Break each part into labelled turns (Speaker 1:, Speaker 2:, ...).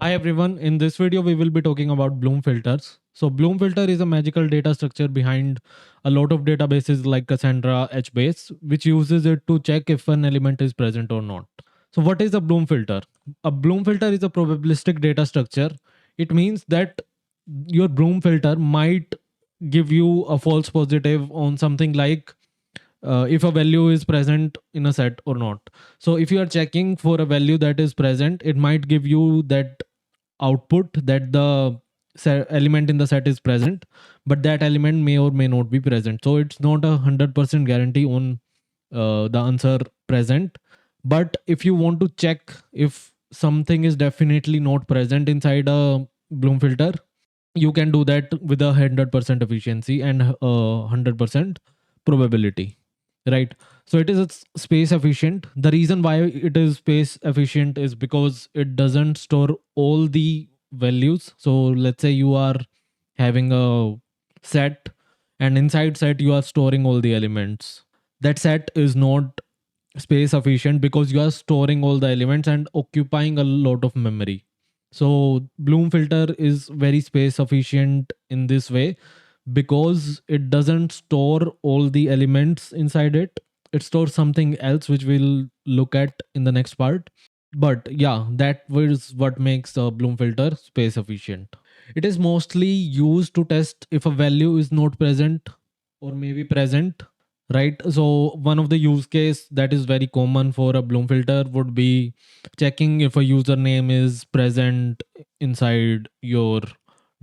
Speaker 1: Hi everyone, in this video we will be talking about Bloom filters. So Bloom filter is a magical data structure behind a lot of databases like Cassandra, HBase, which uses it to check if an element is present or not. So what is a Bloom filter? A Bloom filter is a probabilistic data structure. It means that your Bloom filter might give you a false positive on something like if a value is present in a set or not. So if you are checking for a value that is present, it might give you that output that the element in the set is present, but that element may or may not be present. So it's not 100% guarantee on the answer present. But if you want to check if something is definitely not present inside a Bloom filter, you can do that with 100% efficiency and 100% probability, right? So it is space efficient. The reason why it is space efficient is because it doesn't store all the values. So let's say you are having a set, and inside set you are storing all the elements. That set is not space efficient because you are storing all the elements and occupying a lot of memory. So Bloom filter is very space efficient in this way because it doesn't store all the elements inside it. It stores something else, which we'll look at in the next part. But yeah, that was what makes a Bloom filter space efficient. It is mostly used to test if a value is not present or maybe present, right? So one of the use case that is very common for a Bloom filter would be checking if a username is present inside your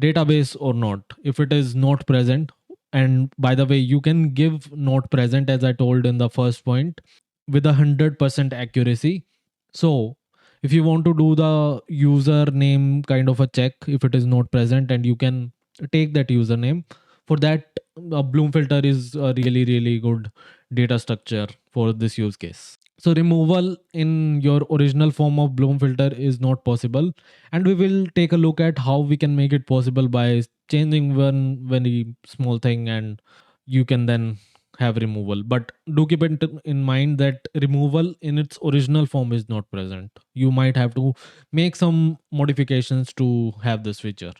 Speaker 1: database or not. If it is not present, and by the way, you can give not present as I told in the first point with 100% accuracy. So if you want to do the username kind of a check, if it is not present, and you can take that username, for that a Bloom filter is a really good data structure for this use case. So removal in your original form of Bloom filter is not possible, and we will take a look at how we can make it possible by changing one very small thing, and you can then have removal. But do keep it in mind that removal in its original form is not present. You might have to make some modifications to have this feature.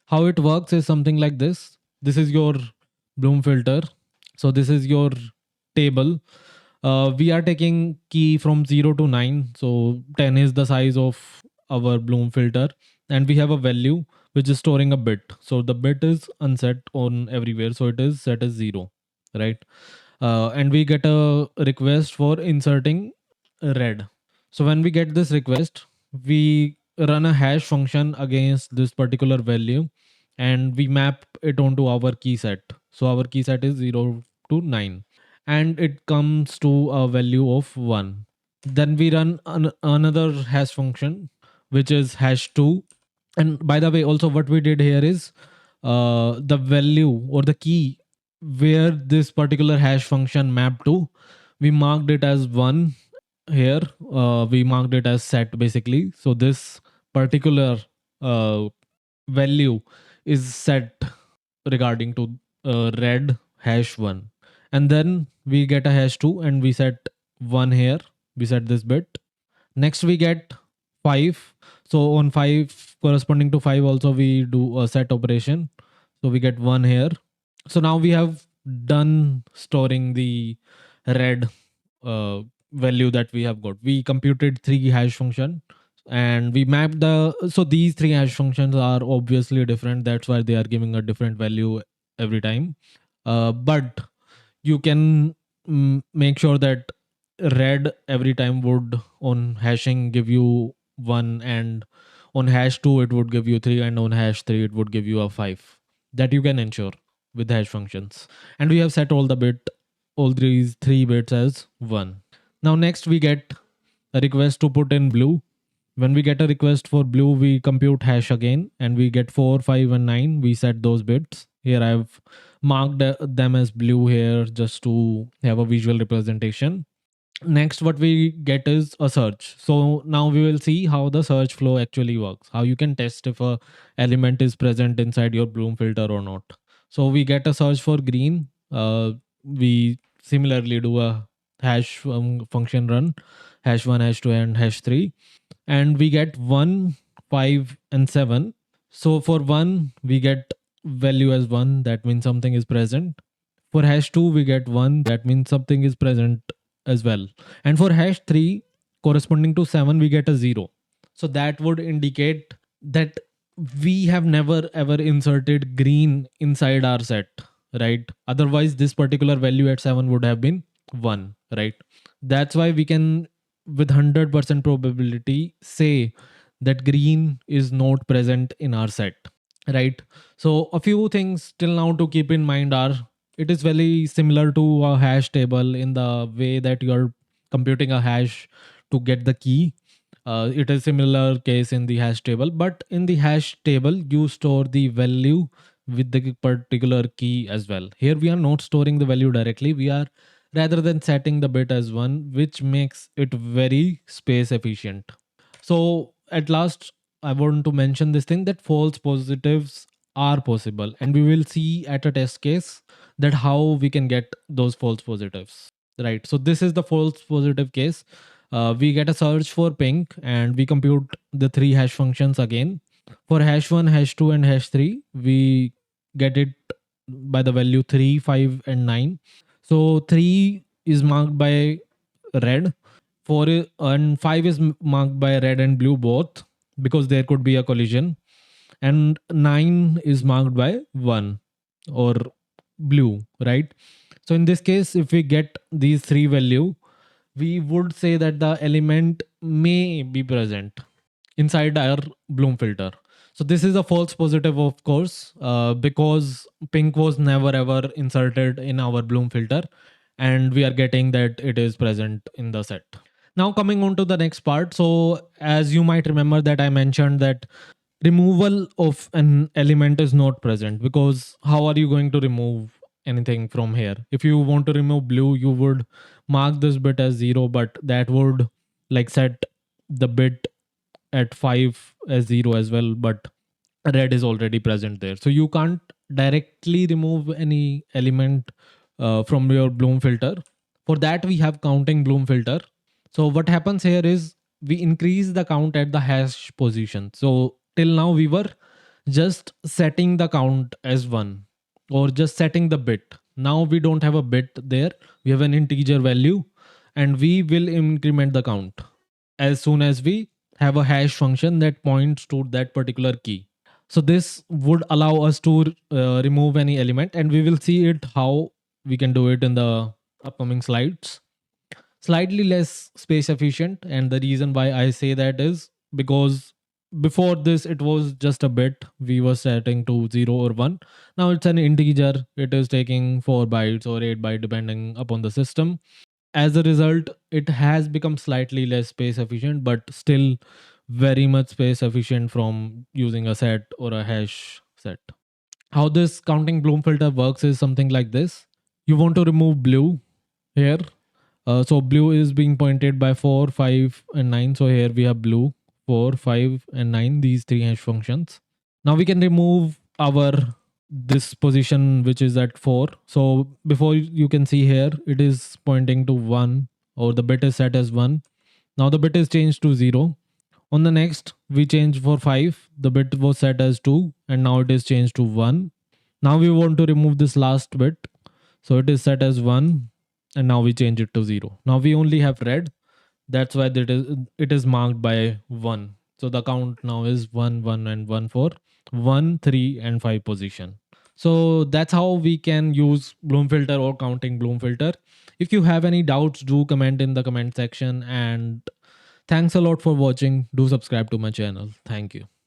Speaker 1: How it works is something like this. This is your Bloom filter. So this is your table. We are taking key from 0 to 9. So 10 is the size of our Bloom filter, and we have a value which is storing a bit. So the bit is unset on everywhere. So it is set as 0, right? And we get a request for inserting red. So when we get this request, we run a hash function against this particular value, and we map it onto our key set. So our key set is 0 to 9, and it comes to a value of 1. Then we run another hash function, which is hash 2. And by the way, also what we did here is the value or the key where this particular hash function mapped to, we marked it as 1 here. We marked it as set basically. So this particular uh, value is set regarding to red hash 1. And then we get a hash 2 and we set 1 here. We set this bit. Next we get 5. So on 5 corresponding to 5 also we do a set operation. So we get 1 here. So now we have done storing the red value that we have got. We computed 3 hash function and we mapped the, so these 3 hash functions are obviously different. That's why they are giving a different value every time. But you can make sure that red every time would on hashing give you 1, and on hash 2 it would give you 3, and on hash 3 it would give you a 5. That you can ensure with hash functions. And we have set all these 3 bits as 1. Now next we get a request to put in blue. When we get a request for blue, we compute hash again, and we get 4, 5, and 9. We set those bits. Here I've marked them as blue here just to have a visual representation. Next, what we get is a search. So now we will see how the search flow actually works, how you can test if a element is present inside your Bloom filter or not. So we get a search for green. We similarly do a hash function run, hash 1, hash 2, and hash 3, and we get 1 5 and 7. So for 1 we get value as 1, that means something is present. For hash 2 we get 1, that means something is present as well. And for hash 3 corresponding to 7 we get a 0. So that would indicate that we have never ever inserted green inside our set, right? Otherwise this particular value at 7 would have been 1, right? That's why we can with 100% probability say that green is not present in our set, right? So a few things till now to keep in mind are, it is very similar to a hash table in the way that you are computing a hash to get the key. It is similar case in the hash table, but in the hash table you store the value with the particular key as well. Here we are not storing the value directly, we are rather than setting the bit as 1, which makes it very space efficient. So at last, I want to mention this thing that false positives are possible, and we will see at a test case that how we can get those false positives. Right. So this is the false positive case. We get a search for pink, and we compute the three hash functions again. For hash one, hash two, and hash three, we get it by the value 3, 5, and 9. So 3 is marked by red, 4 and 5 is marked by red and blue both because there could be a collision, and 9 is marked by 1 or blue, right? So in this case, if we get these three value, we would say that the element may be present inside our Bloom filter. So this is a false positive, of course, because pink was never ever inserted in our Bloom filter, and we are getting that it is present in the set. Now coming on to the next part. So as you might remember that I mentioned that removal of an element is not present, because how are you going to remove anything from here? If you want to remove blue, you would mark this bit as 0, but that would like set the bit at 5 as 0 as well, but red is already present there, so you can't directly remove any element from your Bloom filter. For that we have counting Bloom filter. So what happens here is we increase the count at the hash position. So till now we were just setting the count as 1 or just setting the bit. Now we don't have a bit there, we have an integer value, and we will increment the count as soon as we have a hash function that points to that particular key. So this would allow us to remove any element, and we will see it how we can do it in the upcoming slides. Slightly less space efficient, and the reason why I say that is because before this it was just a bit we were setting to 0 or 1. Now it's an integer, it is taking 4 bytes or 8 bytes depending upon the system. As a result, it has become slightly less space efficient, but still very much space efficient from using a set or a hash set. How this counting Bloom filter works is something like this. You want to remove blue here. So blue is being pointed by 4, 5, and 9. So here we have blue, 4, 5, and 9, these three hash functions. Now we can remove our this position which is at 4. So before you can see here, it is pointing to 1, or the bit is set as 1. Now the bit is changed to 0. On the next, we change for 5. The bit was set as 2, and now it is changed to 1. Now we want to remove this last bit. So it is set as 1, and now we change it to 0. Now we only have red. That's why it is marked by 1. So the count now is 1, 1, and 1 for 1, 3, and 5 position. So that's how we can use Bloom filter or counting Bloom filter. If you have any doubts, do comment in the comment section. And thanks a lot for watching. Do subscribe to my channel. Thank you.